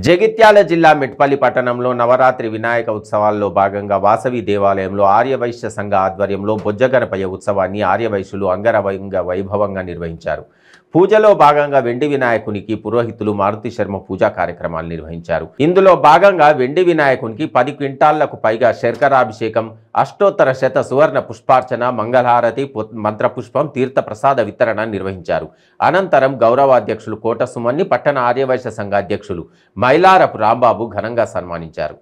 జగిత్యాల జిల్లా మెట్పల్లి పట్టణంలో నవరాత్రి వినాయక ఉత్సవాల్లో భాగంగా వాసవి దేవాలయంలో ఆర్యవైశ్య సంఘ ఆధ్వర్యంలో బొజ్జగణపయ్య ఉత్సవాన్ని ఆర్యవైశ్యులు అంగరంగ వైభవంగా నిర్వహించారు. పూజలో భాగంగా వెండి వినాయకునికి పురోహితులు మారుతి శర్మ పూజా కార్యక్రమాలు నిర్వహించారు. ఇందులో భాగంగా వెండి వినాయకునికి 10 క్వింటాళ్లకు పైగా శర్కరాభిషేకం, అష్టోత్తర శత సువర్ణ పుష్పార్చన, మంగళహారతి, మంత్రపుష్పం, తీర్థ ప్రసాద వితరణ నిర్వహించారు. అనంతరం గౌరవాధ్యక్షులు కోట సుమన్ని, పట్టణ ఆర్యవైశ్య సంఘ అధ్యక్షులు మైలారపు రాంబాబు ఘనంగా సన్మానించారు.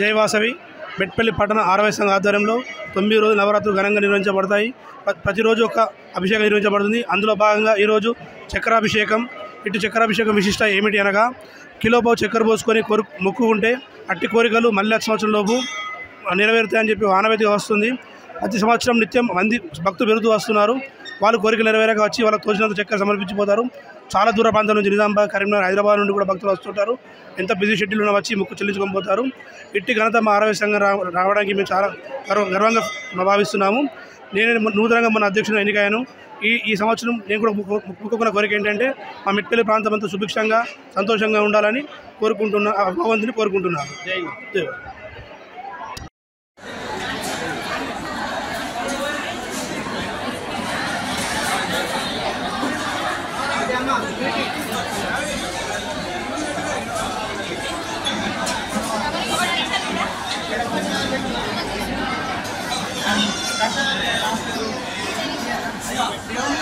జై వాసవి మెట్పల్లి పట్టణ ఆర్యవైశ్య సంఘ ఆధ్వర్యంలో 9 రోజులు నవరాత్రులు ఘనంగా నిర్వహించబడతాయి. ప్రతిరోజు ఒక అభిషేకం నిర్వహించబడుతుంది. అందులో భాగంగా ఈరోజు చక్రాభిషేకం. ఇటు చక్రాభిషేకం విశిష్ట ఏమిటి అనగా, కిలోపావు చక్కెర పోసుకొని మొక్కుకుంటే అట్టి కోరికలు మళ్ళీ సంవత్సరంలోపు నెరవేరుతాయని చెప్పి ఆనవాయితీగా వస్తుంది. ప్రతి సంవత్సరం నిత్యం మంది భక్తులు పెరుగుతూ వస్తున్నారు. వాళ్ళు కోరికలు నెరవేరాక వచ్చి వాళ్ళకి తోచినంత చక్కెర సమర్పించిపోతారు. చాలా దూర ప్రాంతాల నుంచి నిజామాబాద్, కరీంనగర్, హైదరాబాద్ నుండి కూడా భక్తులు వస్తుంటారు. ఎంత బిజీ షెడ్యూల్ ఉన్న వచ్చి మొక్కు చెల్లించుకొని పోతారు. ఇట్టి ఘనత మా ఆర్యవైశ్య సంఘం రావడానికి మేము చాలా గర్వంగా భావిస్తున్నాము. నేను నూతనంగా మన అధ్యక్షుడు ఎన్నికయ్యాను. ఈ సంవత్సరం నేను కూడా మొక్కుకున్న కోరిక ఏంటంటే, మా మెట్పల్లి ప్రాంతం అంతా సుభిక్షంగా సంతోషంగా ఉండాలని భగవంతుని కోరుకుంటున్నాను. జై జై. Gracias.